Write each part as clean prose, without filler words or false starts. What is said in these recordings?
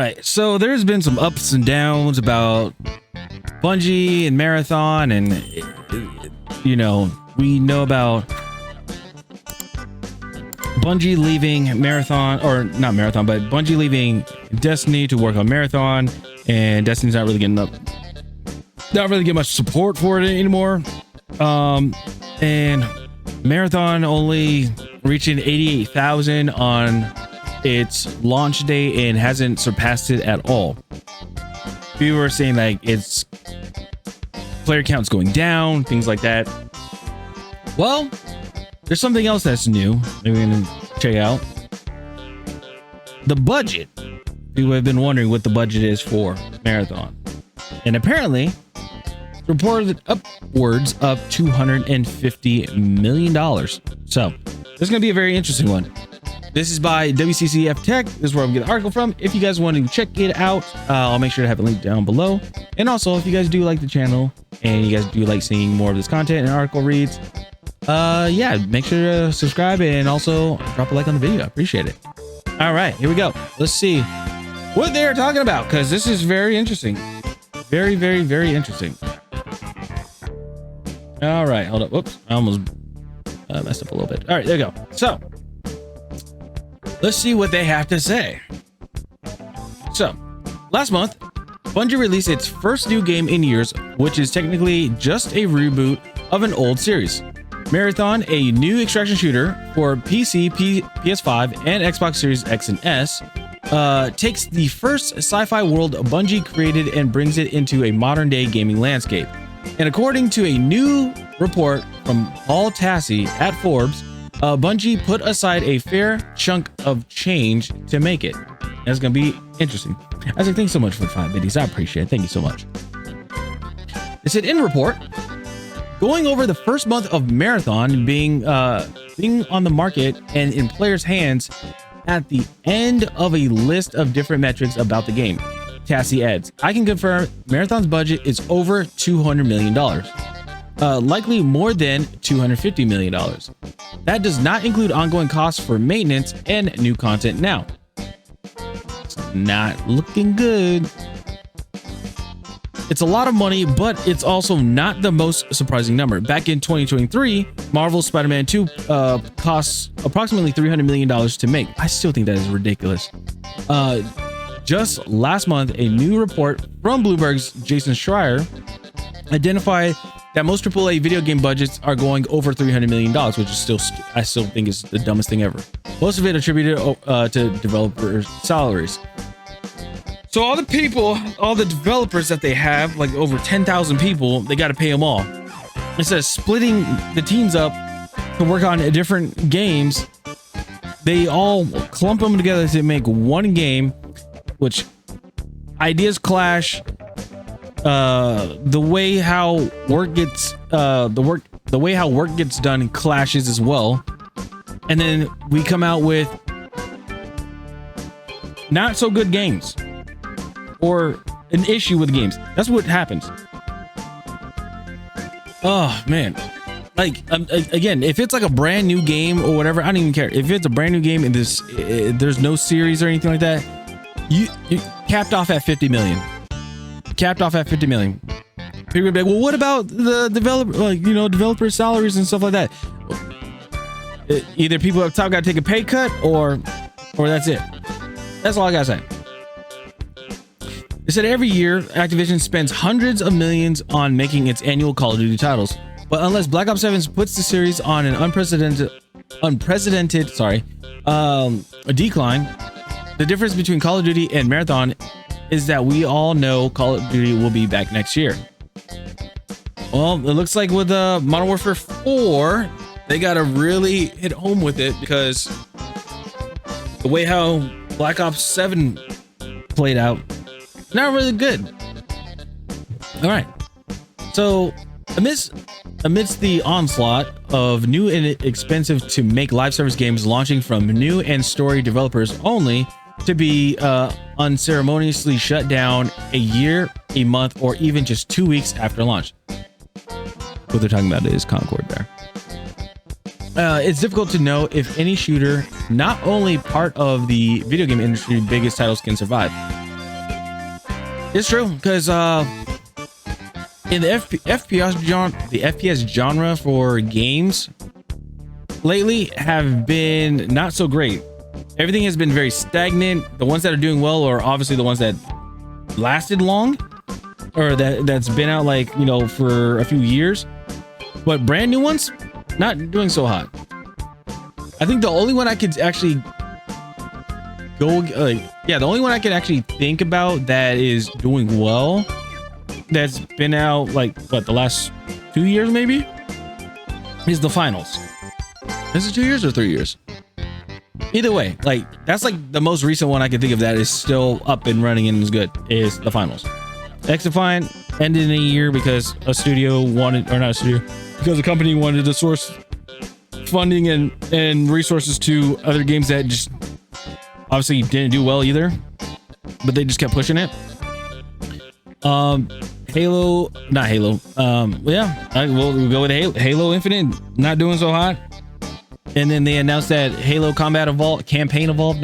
right, so there's been some ups and downs about Bungie and Marathon, and we know about Bungie leaving Marathon, or not Marathon, but Bungie leaving Destiny to work on Marathon, and Destiny's not really getting much support for it anymore. And Marathon only reaching 88,000 on its launch day and hasn't surpassed it at all. People were saying like its player count's going down, things like that. Well, there's something else that's new. Maybe we can check out the budget. People have been wondering what the budget is for Marathon, and apparently it's reported upwards of $250 million. So this is going to be a very interesting one. This is by WCCF Tech. This is where I'm getting the article from. If you guys want to check it out, I'll make sure to have a link down below. And also, if you guys do like the channel and you guys do like seeing more of this content and article reads, make sure to subscribe and also drop a like on the video. I appreciate it. All right, here we go. Let's see what they're talking about, because this is very interesting. Very, very, very interesting. All right, hold up. Whoops, I almost messed up a little bit. All right, there we go. So let's see what they have to say. So last month, Bungie released its first new game in years, which is technically just a reboot of an old series. Marathon, a new extraction shooter for PC, PS5, and Xbox Series X and S, takes the first sci-fi world Bungie created and brings it into a modern-day gaming landscape. And according to a new report from Paul Tassi at Forbes, Bungie put aside a fair chunk of change to make it. That's going to be interesting. I said, thanks so much for the 5 biddies. I appreciate it. Thank you so much. It said in report, going over the first month of Marathon being on the market and in players' hands at the end of a list of different metrics about the game. Tassi adds, I can confirm Marathon's budget is over $200 million. Likely more than $250 million. That does not include ongoing costs for maintenance and new content now. It's not looking good. It's a lot of money, but it's also not the most surprising number. Back in 2023, Marvel's Spider-Man 2 costs approximately $300 million to make. I still think that is ridiculous. Just last month, a new report from Bloomberg's Jason Schreier identified that most AAA video game budgets are going over $300 million, which is I still think is the dumbest thing ever. Most of it attributed to developer salaries. So all the developers that they have, like over 10,000 people, they got to pay them all. Instead of splitting the teams up to work on different games, they all clump them together to make one game, which ideas clash. The way how work gets done clashes as well, and then we come out with not so good games or an issue with games. That's what happens. Oh man, like again, if it's like a brand new game or whatever, I don't even care. If it's a brand new game and there's no series or anything like that, you capped off at 50 million. Capped off at 50 million. People will be like, well, what about the developer salaries and stuff like that? Either people up top got to take a pay cut or that's it. That's all I gotta say. They said every year Activision spends hundreds of millions on making its annual Call of Duty titles, but unless Black Ops 7 puts the series on an unprecedented decline, the difference between Call of Duty and Marathon is that we all know Call of Duty will be back next year. Well, it looks like with Modern Warfare 4, they gotta really hit home with it, because the way how Black Ops 7 played out, not really good. All right, so amidst the onslaught of new and expensive to make live service games launching from new and story developers only to be unceremoniously shut down a year, a month, or even just 2 weeks after launch. What they're talking about is Concord there. It's difficult to know if any shooter, not only part of the video game industry biggest titles, can survive. It's true because in the FPS genre for games lately have been not so great. Everything has been very stagnant. The ones that are doing well are obviously the ones that lasted long, or that's been out like, you know, for a few years. But brand new ones, not doing so hot. I think the only one I could actually the only one I can actually think about that is doing well, that's been out like what, the last 2 years maybe, is the finals. Is it 2 years or 3 years? Either way, like that's like the most recent one I can think of that is still up and running and is good, is the finals. XDefiant ended in a year because a studio wanted, or not a studio, because a company wanted to source funding and resources to other games that just obviously didn't do well either, but they just kept pushing it. Halo, not Halo. We'll go with Halo Infinite, not doing so hot. And then they announced that Halo Campaign Evolved,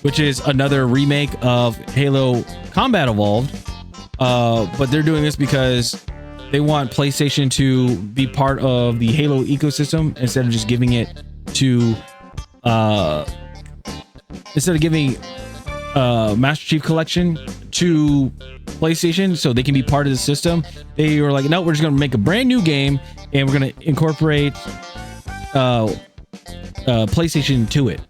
which is another remake of Halo Combat Evolved. But they're doing this because they want PlayStation to be part of the Halo ecosystem instead of just giving it to Master Chief Collection to PlayStation so they can be part of the system. They were like, no, we're just gonna make a brand new game and we're gonna incorporate PlayStation to it.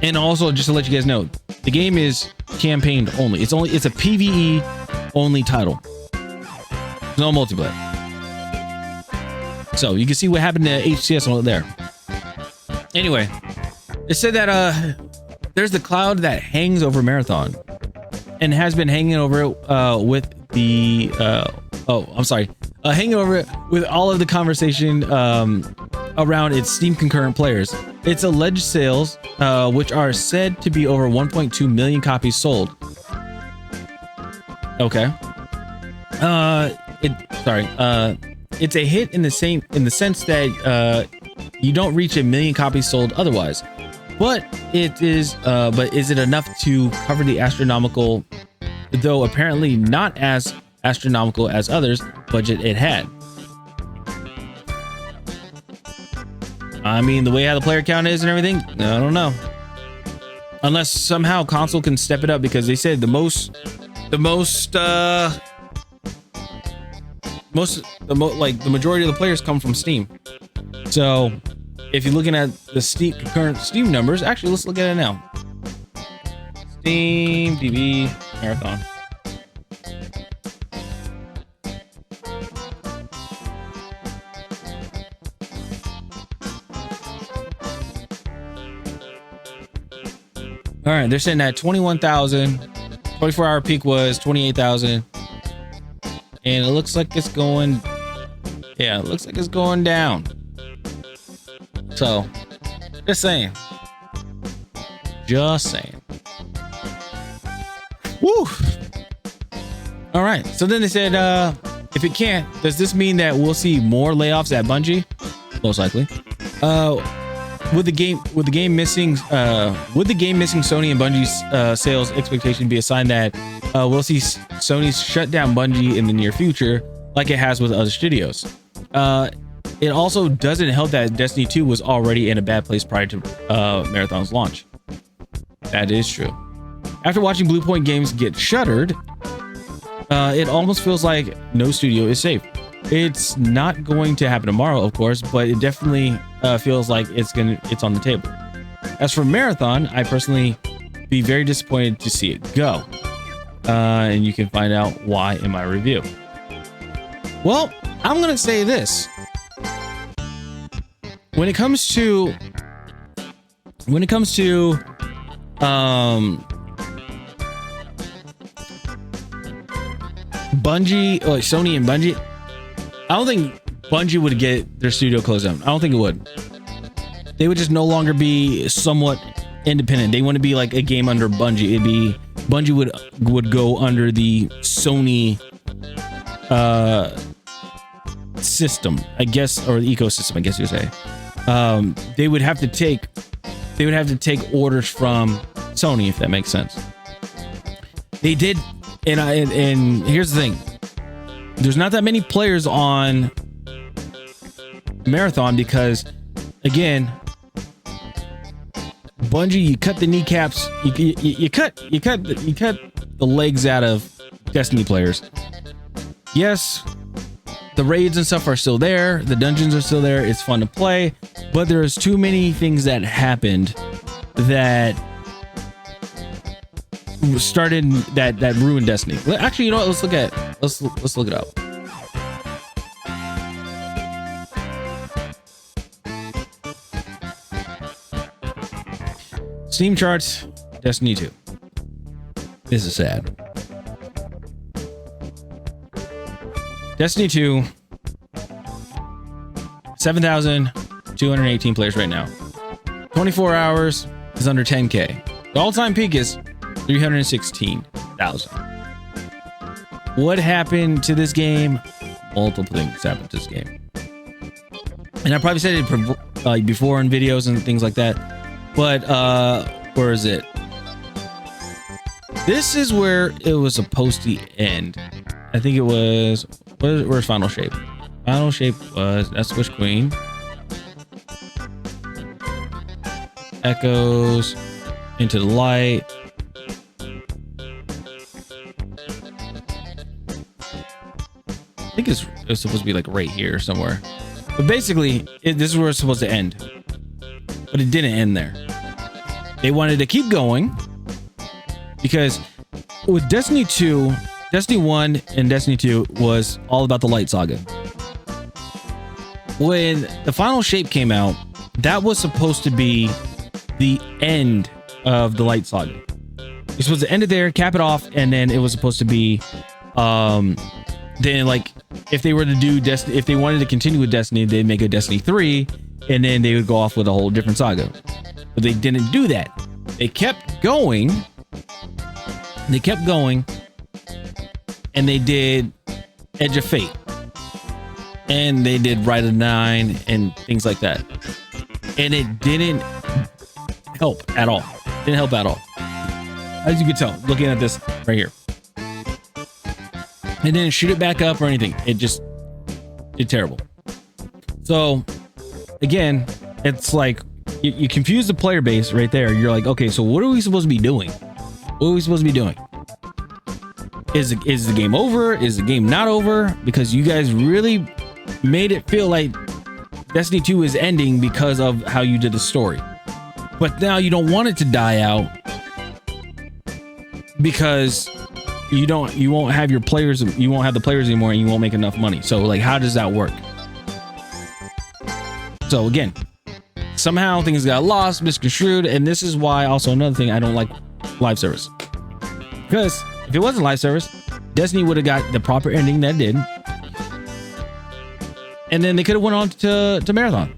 And also, just to let you guys know, the game is campaign only. It's a PvE only title. There's no multiplayer. So you can see what happened to HCS over there. Anyway, it said that there's the cloud that hangs over Marathon and has been hanging over it with the hanging over it with all of the conversation around its Steam concurrent players. Its alleged sales, which are said to be over 1.2 million copies sold. Okay. It's a hit in the sense that you don't reach 1 million copies sold otherwise. But is it enough to cover the astronomical, though apparently not as astronomical as others, budget it had? I mean, the way how the player count is and everything, I don't know. Unless somehow console can step it up, because they said the majority of the players come from Steam. So if you're looking at the current Steam numbers, actually, let's look at it now. Steam DB Marathon. All right, they're sitting at 21,000. 24-hour peak was 28,000. And it looks like it's going, down. So, just saying. Woo! All right, so then they said, if it can't, does this mean that we'll see more layoffs at Bungie? Most likely. Would the game missing Sony and Bungie's sales expectation be a sign that we'll see Sony shut down Bungie in the near future, like it has with other studios? It also doesn't help that Destiny 2 was already in a bad place prior to Marathon's launch. That is true. After watching Blue Point Games get shuttered, it almost feels like no studio is safe. It's not going to happen tomorrow, of course, but it definitely feels like it's on the table. As for Marathon, I personally be very disappointed to see it go. And you can find out why in my review. Well, I'm gonna say this. When it comes to Bungie, like Sony and Bungie, I don't think Bungie would get their studio closed down. I don't think it would. They would just no longer be somewhat independent. They want to be like a game under Bungie. Bungie would go under the Sony system, I guess, or the ecosystem, I guess you would say. They would have to take orders from Sony, if that makes sense. They did, and here's the thing: there's not that many players on Marathon because, again, Bungie, you cut the kneecaps, you cut the legs out of Destiny players. Yes, the raids and stuff are still there, the dungeons are still there, it's fun to play, but there's too many things that happened that started that ruined Destiny. Actually, you know what? Let's look it up. Steam charts, Destiny 2. This is sad. Destiny 2, 7,218 players right now. 24 hours is under 10K. The all-time peak is 316,000. What happened to this game? Multiple things happened to this game. And I probably said it before in videos and things like that. But where is it? This is where it was supposed to end. I think it was, where's Final Shape? Final Shape was, that's Witch Queen. Echoes, Into the Light. I think it's supposed to be like right here somewhere. But basically, this is where it's supposed to end. But it didn't end there. They wanted to keep going because with Destiny 2, Destiny 1 and Destiny 2 was all about the Light Saga. When the Final Shape came out, that was supposed to be the end of the Light Saga. You're supposed to end it there, cap it off, and then it was supposed to be then like if they were to do Destiny, if they wanted to continue with Destiny, they'd make a Destiny 3 and then they would go off with a whole different saga. But they didn't do that. They kept going. They kept going. And they did Edge of Fate. And they did Rite of Nine and things like that. And it didn't help at all. Didn't help at all. As you can tell, looking at this right here. It didn't shoot it back up or anything. It just did terrible. So again, it's like you confuse the player base right there. You're like, okay, so what are we supposed to be doing? What are we supposed to be doing? Is the game over? Is the game not over? Because you guys really made it feel like Destiny 2 is ending because of how you did the story. But now you don't want it to die out because you won't have your players, you won't have the players anymore, and you won't make enough money. So like, how does that work? So again, somehow things got lost, misconstrued, and this is why also another thing I don't like live service. Because if it wasn't live service, Destiny would have got the proper ending that it did. And then they could have went on to Marathon.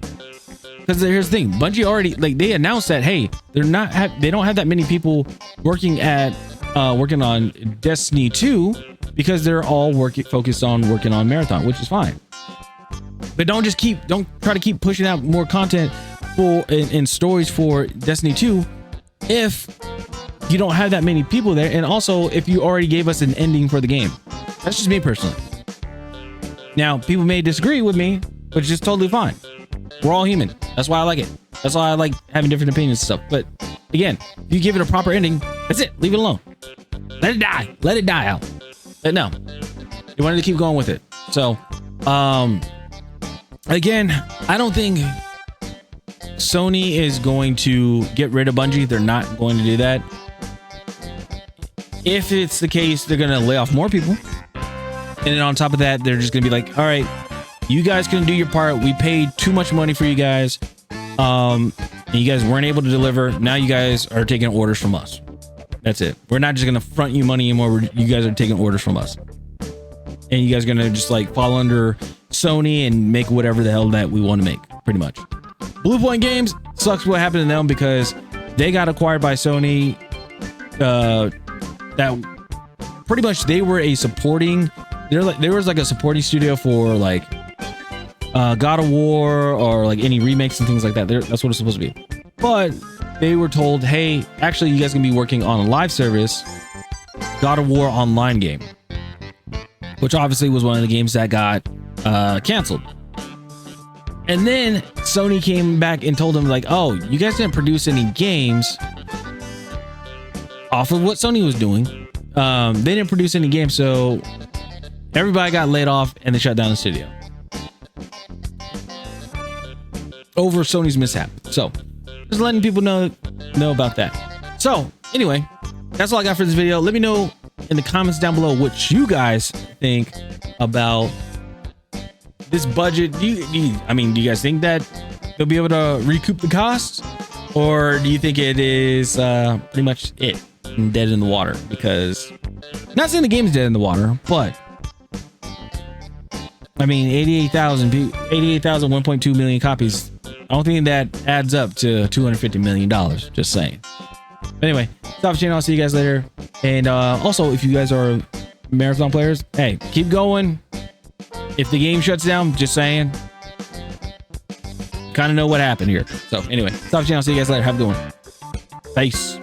Because here's the thing, Bungie already, like, they announced that, hey, they don't have that many people working on Destiny 2 because they're all focused on working on Marathon, which is fine. But don't try to keep pushing out more content and stories for Destiny 2 if you don't have that many people there, and also if you already gave us an ending for the game. That's just me personally. Now, people may disagree with me, but it's just totally fine. We're all human. That's why I like it. That's why I like having different opinions and stuff. But again, if you give it a proper ending, that's it. Leave it alone. Let it die. Let it die out. But no, you wanted to keep going with it. So, again, I don't think Sony is going to get rid of Bungie. They're not going to do that. If it's the case, they're going to lay off more people. And then on top of that, they're just going to be like, all right, you guys can do your part. We paid too much money for you guys. And you guys weren't able to deliver. Now you guys are taking orders from us. That's it. We're not just going to front you money anymore. You guys are taking orders from us. And you guys are going to just like fall under Sony and make whatever the hell that we want to make, pretty much. Blue Point Games, sucks what happened to them because they got acquired by Sony. That pretty much they were a supporting, there was like a supporting studio for like God of War or like any remakes and things like that. That's what it's supposed to be. But they were told, hey, actually, you guys can be working on a live service, God of War Online game, which obviously was one of the games that got canceled. And then Sony came back and told them like, oh, you guys didn't produce any games off of what Sony was doing. They didn't produce any games, so everybody got laid off and they shut down the studio over Sony's mishap. So just letting people know about that. So anyway, that's all I got for this video. Let me know in the comments down below what you guys think about this budget. Do you guys think that they'll be able to recoup the costs, or do you think it is pretty much it and dead in the water? Because not saying the game's dead in the water, but I mean 88,000, 1.2 million copies. I don't think that adds up to $250 million. Just saying. But anyway, stop channel. I'll see you guys later. And also, if you guys are marathon players, hey, keep going. If the game shuts down, just saying. Kind of know what happened here. So anyway, stop channel. See you guys later. Have a good one. Peace.